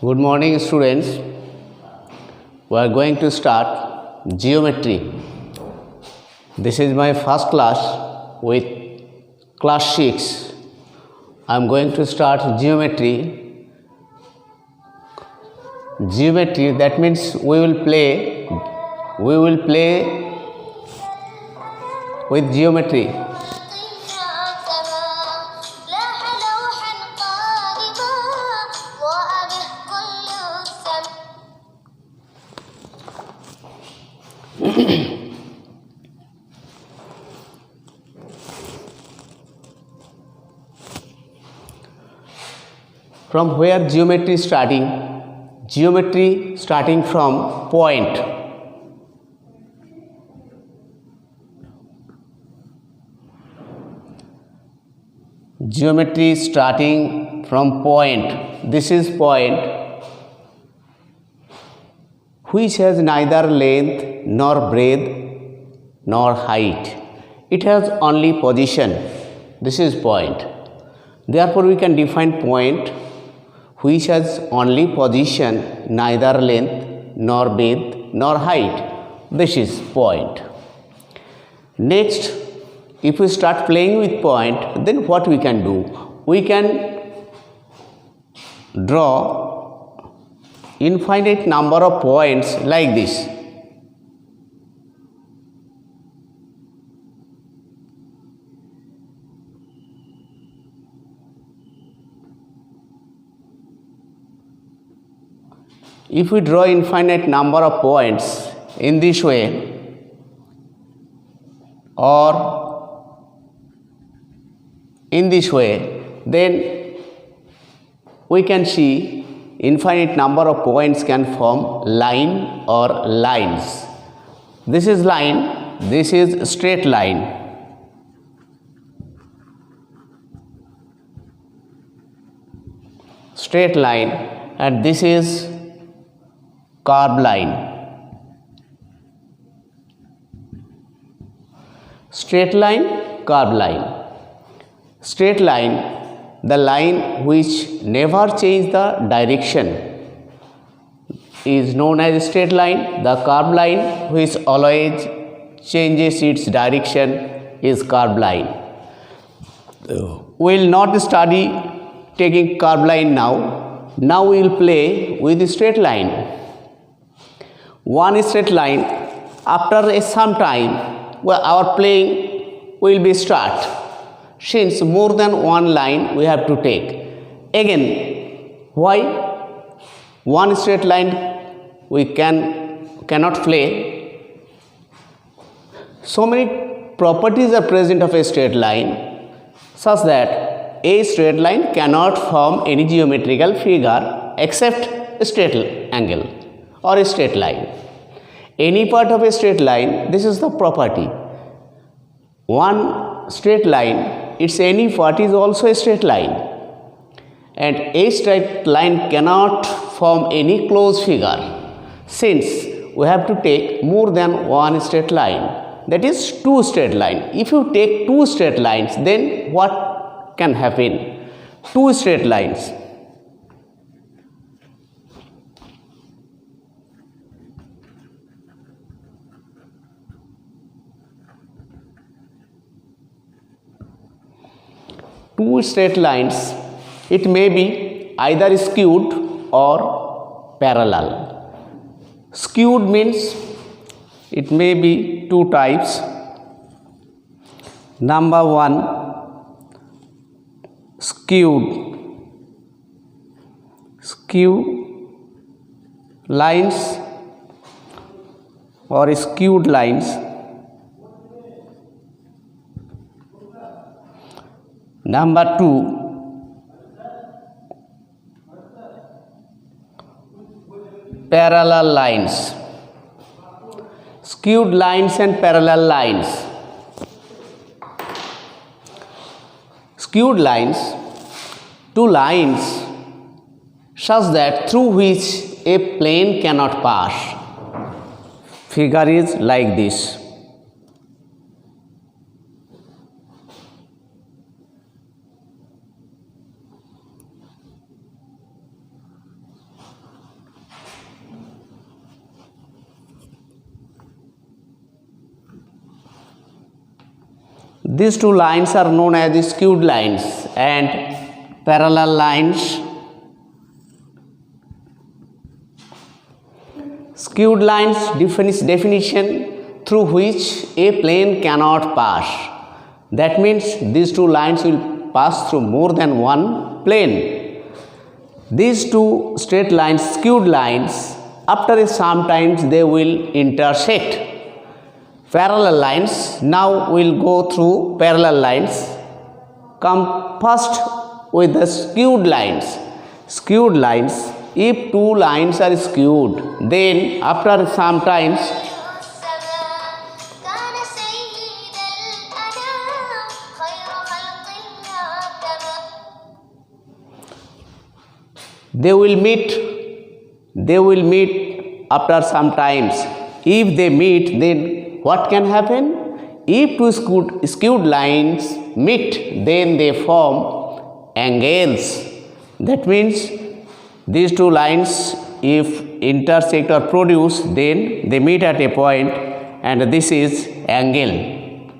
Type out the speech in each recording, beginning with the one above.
Good morning, students. We are going to start geometry. This is my first class with class 6. I am going to start geometry. Geometry, that means we will play with geometry. From where geometry starting? Geometry starting from point. Geometry starting from point. This is point which has neither length nor breadth nor height. It has only position. This is point. Therefore, we can define point which has only position, neither length nor breadth nor height. This is point. Next, if we start playing with point, then what we can do? We can draw infinite number of points like this. If we draw infinite number of points in this way, or in this way, then we can see infinite number of points can form line or lines. This is line, this is straight line. Straight line, and this is curved line. Straight line, curved line. Straight line, the line which never change the direction, is known as straight line. The curved line which always changes its direction is curved line. We will not study taking curved line now. Now we will play with straight line. One straight line, after some time, our playing will be start. Since more than one line we have to take. Again, why? One straight line we cannot play. So many properties are present of a straight line such that a straight line cannot form any geometrical figure except a straight angle or a straight line. Any part of a straight line, this is the property. One straight line, its any part is also a straight line. And a straight line cannot form any closed figure, since we have to take more than one straight line. That is two straight lines. If you take two straight lines, then what can happen? Two straight lines. Two straight lines, it may be either skewed or parallel. Skewed means it may be two types. Number one, skewed lines or skewed lines. Number two, parallel lines. Skewed lines and parallel lines. Skewed lines, two lines such that through which a plane cannot pass. Figure is like this. These two lines are known as skewed lines and parallel lines. Skewed lines definition through which a plane cannot pass. That means these two lines will pass through more than one plane. These two straight lines, skewed lines, after some times they will intersect. Parallel lines, now we will go through parallel lines. Come first with the skewed lines. Skewed lines, if two lines are skewed, then after some times they will meet after some times. If they meet, then what can happen? If two skewed lines meet, then they form angles. That means these two lines, if intersect or produce, then they meet at a point, and this is angle.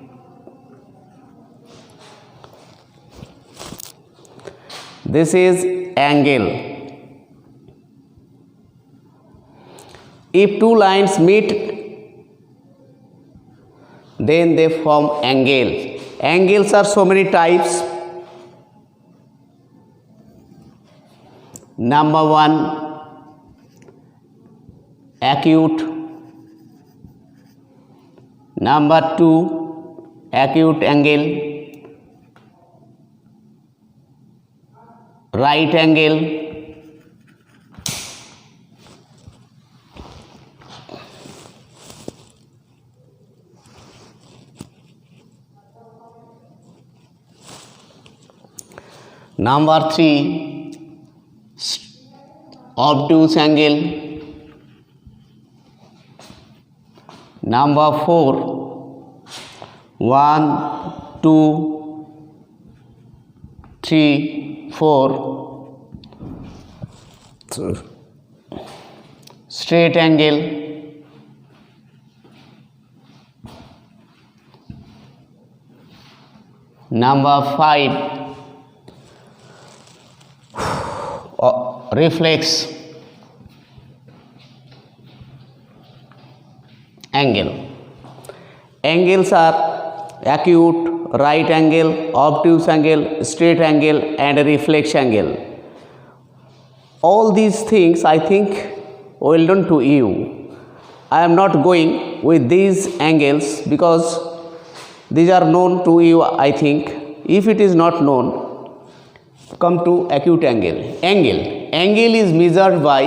This is angle. If two lines meet, then they form angle. Angles are so many types. Number one, acute. Number two, acute angle. Right angle. Number three, obtuse angle. Number four, 1, 2, 3, 4, straight angle. Number 5, reflex angle. Angles are acute, right angle, obtuse angle, straight angle, and reflex angle. All these things I think well known to you. I am not going with these angles because these are known to you, I think. If it is not known, come to acute angle. Angle is measured by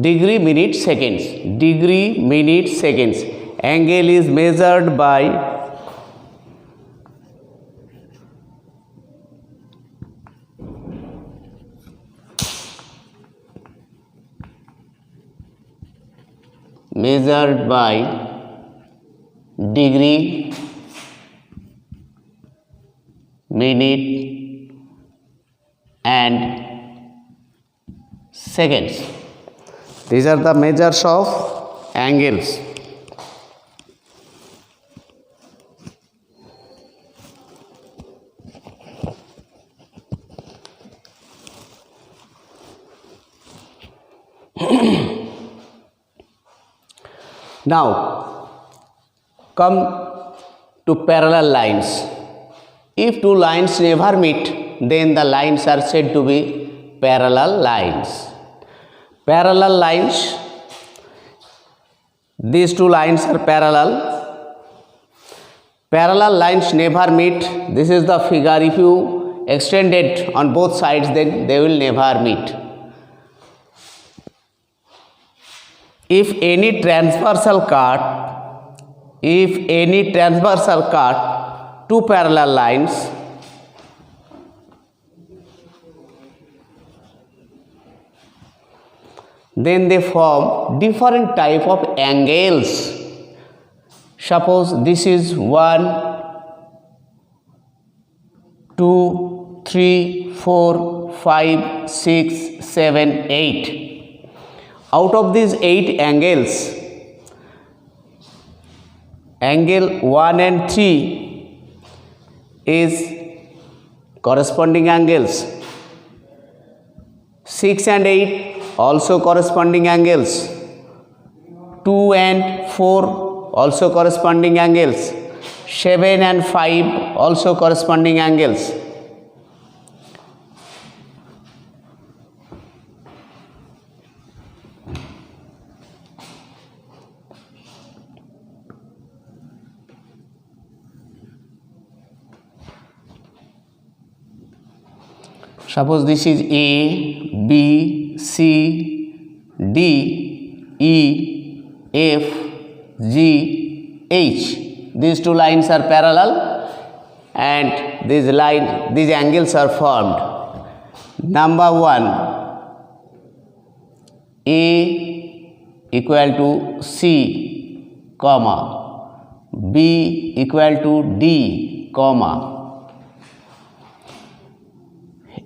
degree, minute, seconds. Degree, minute, seconds. Angle is measured by degree, minute, and seconds. These are the measures of angles. Now come to parallel lines. If two lines never meet, then the lines are said to be parallel lines. Parallel lines, these two lines are parallel. Parallel lines never meet. This is the figure. If you extend it on both sides, then they will never meet. If any transversal cut two parallel lines, then they form different type of angles. Suppose this is 1, 2, 3, 4, 5, 6, 7, 8. Out of these 8 angles, angle 1 and 3 is corresponding angles. 6 and 8 also corresponding angles. 2 and 4 also corresponding angles. 7 and 5 also corresponding angles. Suppose this is A, B, C, D, E, F, G, H. These two lines are parallel and these angles are formed. Number 1, A equal to C, comma, B equal to D, comma,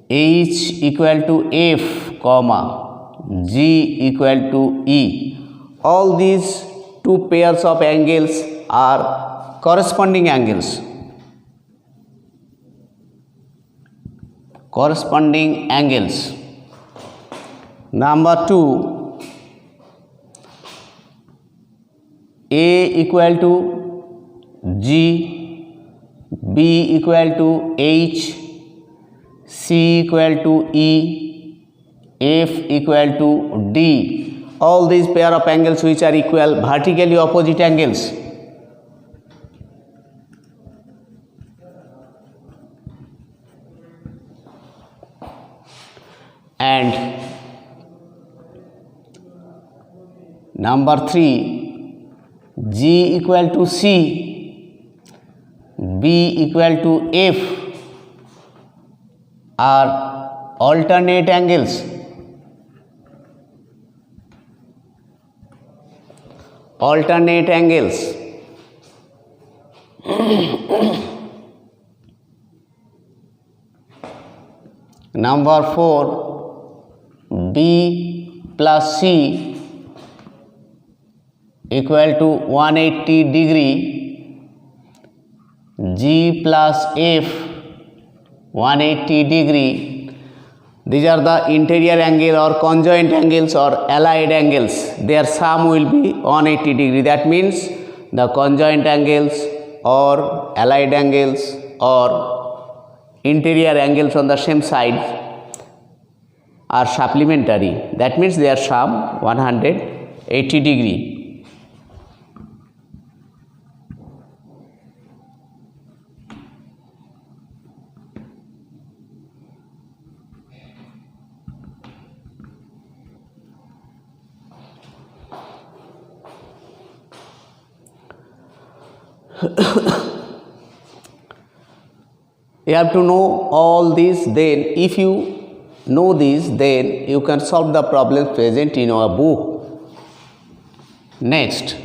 H equal to F, comma, G equal to E. All these two pairs of angles are corresponding angles. Corresponding angles. Number 2, A equal to G, B equal to H, C equal to E, F equal to D. All these pair of angles which are equal, vertically opposite angles. And number 3, G equal to C, B equal to F are alternate angles. Alternate angles. Number 4, B plus C equal to 180 degree, G plus F 180 degree. These are the interior angle or conjoint angles or allied angles. Their sum will be 180 degree. That means the conjoint angles or allied angles or interior angles on the same side are supplementary. That means their sum 180 degree. You have to know all this, then if you know this, then you can solve the problems present in our book. Next,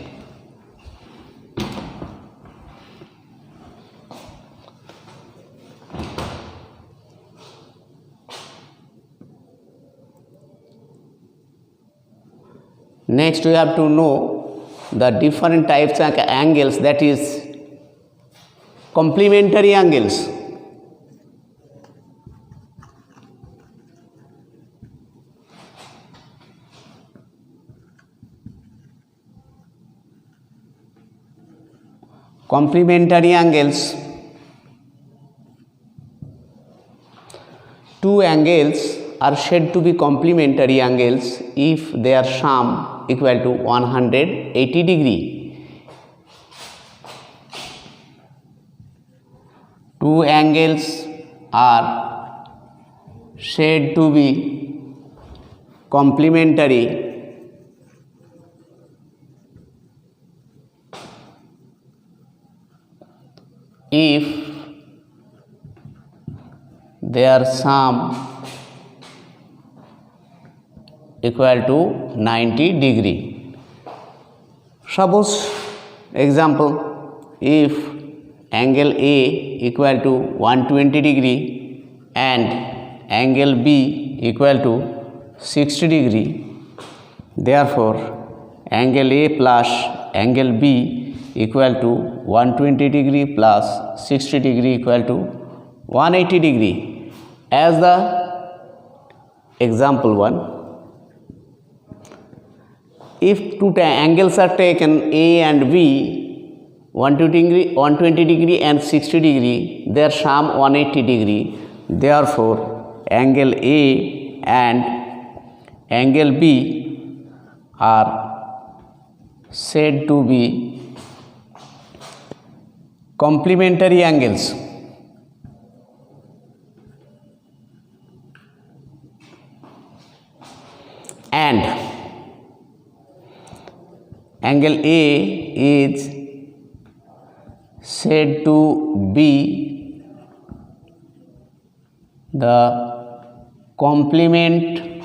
we have to know the different types of angles, that is complementary angles. Complementary angles. Two angles are said to be complementary angles if their sum equal to 180 degree. Two angles are said to be complementary if their sum equal to 90 degree. Suppose example, if angle A equal to 120 degree and angle B equal to 60 degree, therefore angle A plus angle B equal to 120 degree plus 60 degree equal to 180 degree. As the example 1, if two angles are taken A and B, 120 degree and 60 degree, their sum 180 degree. Therefore, angle A and angle B are said to be complementary angles. And angle A is said to be the complement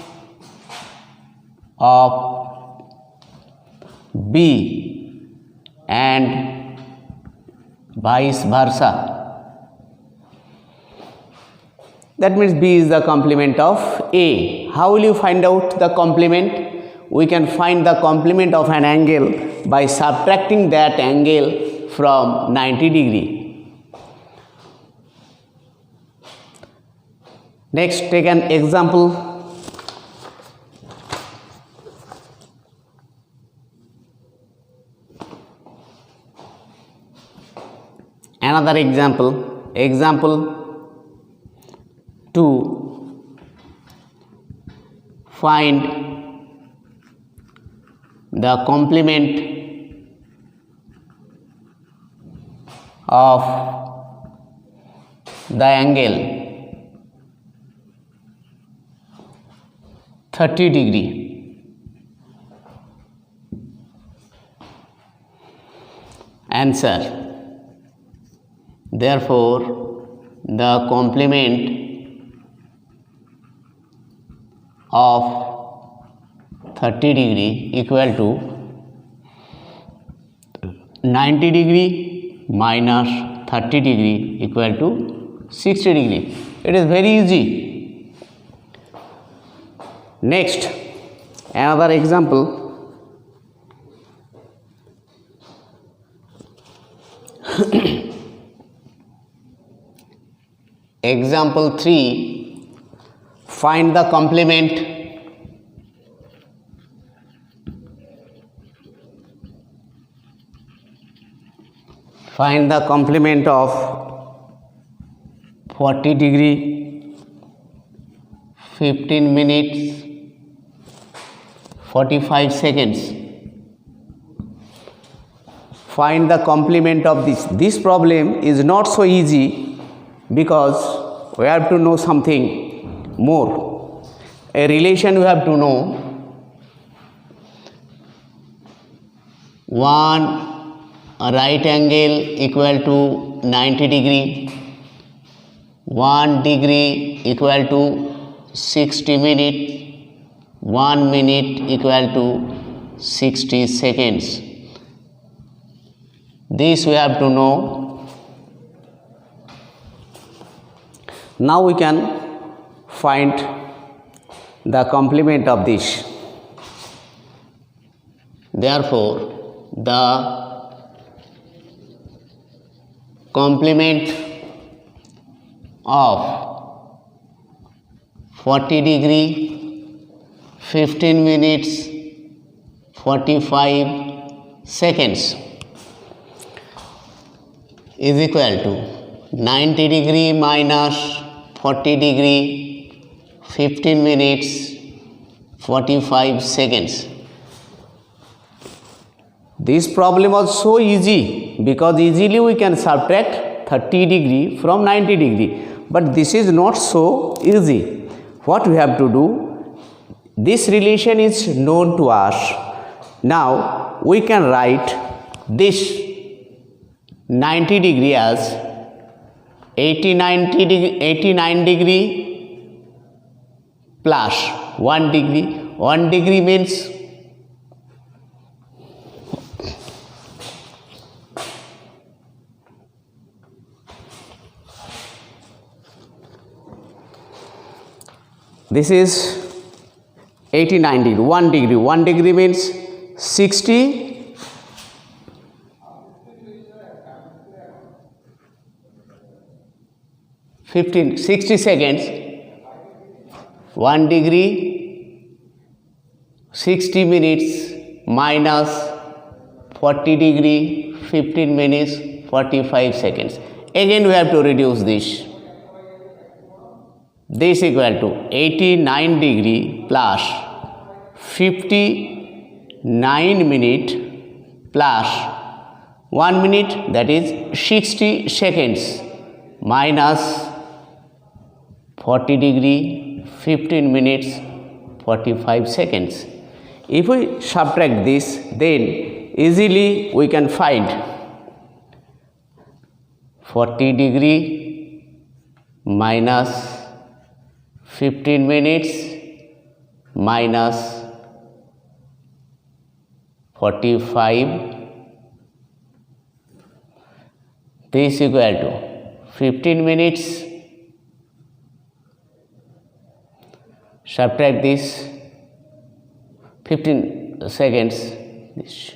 of B and vice versa. That means B is the complement of A. How will you find out the complement? We can find the complement of an angle by subtracting that angle from 90 degree. Next, take an example. Another example, example 2, find the complement of the angle 30 degree. Answer. Therefore, the complement of 30 degree equal to 90 degree minus 30 degree equal to 60 degree. It is very easy. Next, another example. Example 3, find the complement of 40 degree, 15 minutes, 45 seconds. Find the complement of this. This problem is not so easy because we have to know something more. A relation we have to know. One right angle equal to 90 degree, 1 degree equal to 60 minutes, 1 minute equal to 60 seconds. This we have to know. Now we can find the complement of this. Therefore, the complement of 40 degree, 15 minutes, 45 seconds is equal to 90 degree minus 40 degree, 15 minutes, 45 seconds. This problem was so easy because easily we can subtract 30 degree from 90 degree. But this is not so easy. What we have to do? This relation is known to us. Now we can write this 90 degree as 89 degree plus 1 degree. 1 degree means this is 89 degree. 1 degree. 1 degree means 60 60 seconds, 1 degree 60 minutes minus 40 degree 15 minutes 45 seconds. Again we have to reduce this. This equal to 89 degree plus 59 minute plus 1 minute, that is 60 seconds, minus 40 degree 15 minutes 45 seconds. If we subtract this, then easily we can find 40 degree minus 15 minutes minus 45, this equal to 15 minutes, subtract this 15 seconds, this.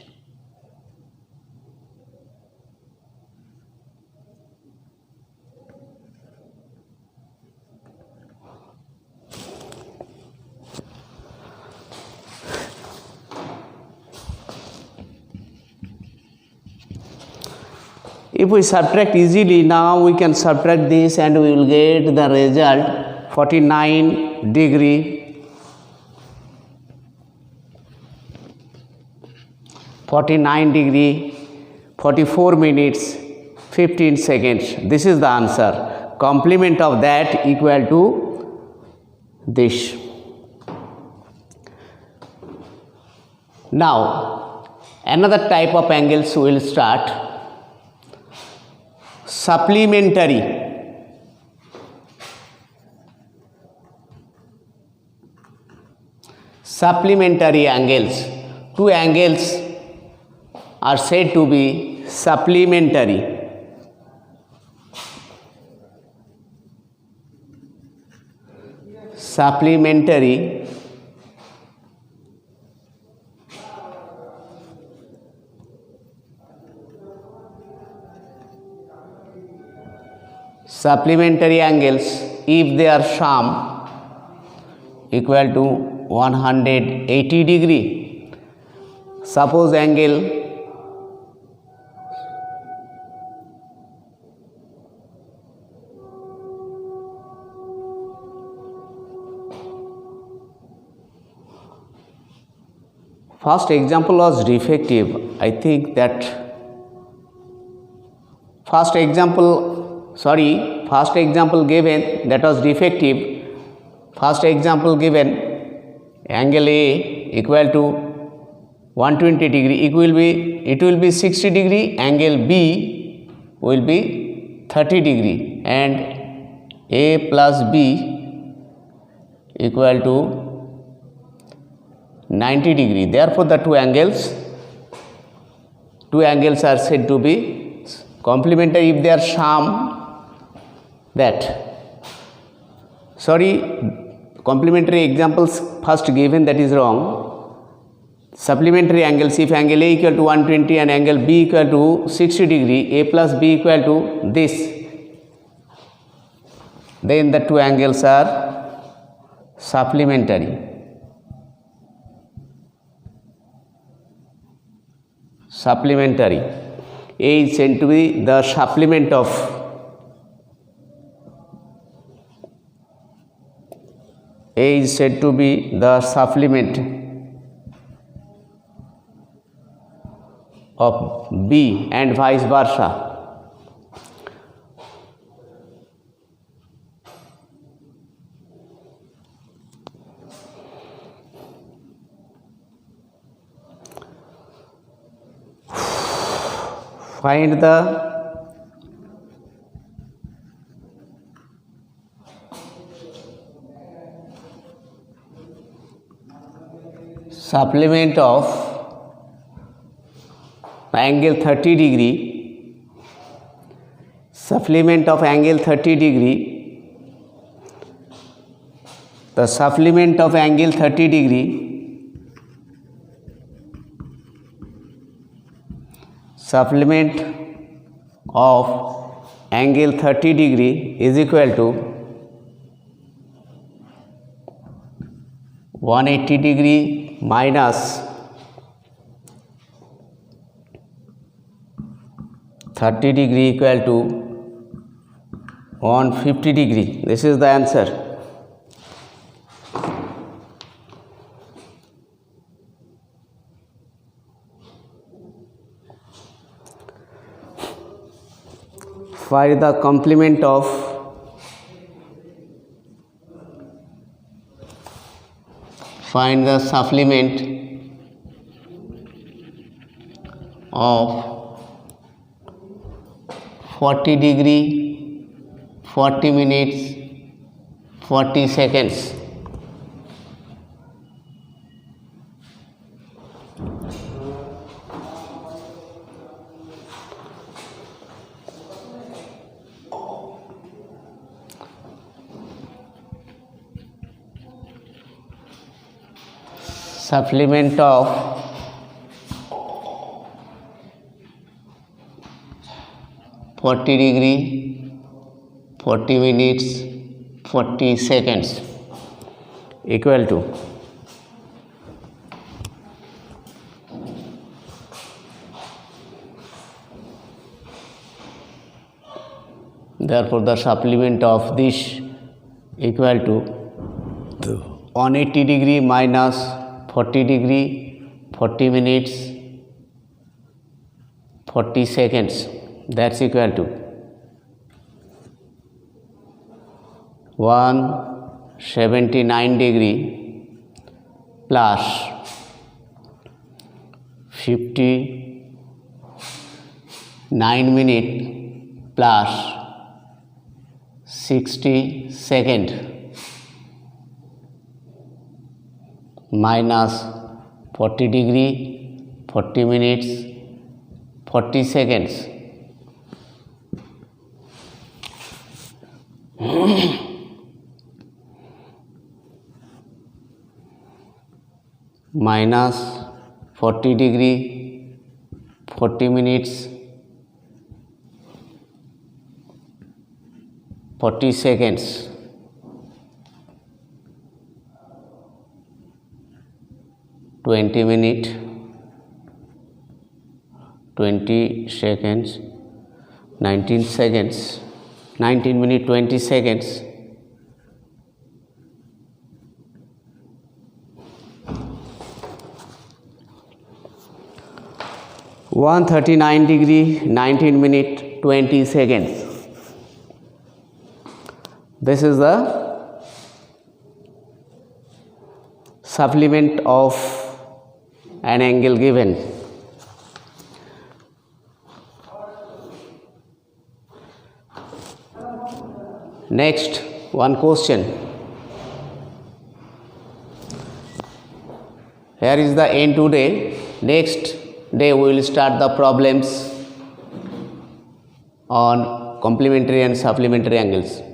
If we subtract easily, now we can subtract this and we will get the result 49 degree 49 degree 44 minutes 15 seconds. This is the answer. Complement of that equal to this. Now another type of angles we will start. Supplementary. Supplementary angles. Two angles are said to be supplementary. Supplementary angles, if their sum equal to 180 degree. Suppose angle first example was defective. I think that first example given, that was defective. First example given, angle A equal to 120 degree, it will be 60 degree, angle B will be 30 degree, and A plus B equal to 90 degree. Therefore the two angles are said to be complementary if their sum complementary examples first given, that is wrong. Supplementary angles, if angle A equal to 120 and angle B equal to 60 degree, A plus B equal to this, then the two angles are supplementary. Supplementary. A is said to be the supplement of B and vice versa. Find the supplement of angle 30 degree, supplement of angle 30 degree, the supplement of angle 30 degree, supplement of angle 30 degree is equal to 180 degree minus 30 degree equal to 150 degree. This is the answer. Find the complement of find the supplement of 40 degree 40 minutes 40 seconds. Supplement of 40 degree 40 minutes 40 seconds equal to therefore the supplement of this equal to 180 degree minus 40 degree 40 minutes 40 seconds, that's equal to 179 degree plus 59 minute plus 60 second minus 40 degree 40 minutes 40 seconds minus 40 degree 40 minutes 40 seconds 20 minute 20 seconds 19 seconds 19 minute 20 seconds 139 degree 19 minute 20 seconds. This is the supplement of an angle given. Next, one question. Here is the end today. Next day we will start the problems on complementary and supplementary angles.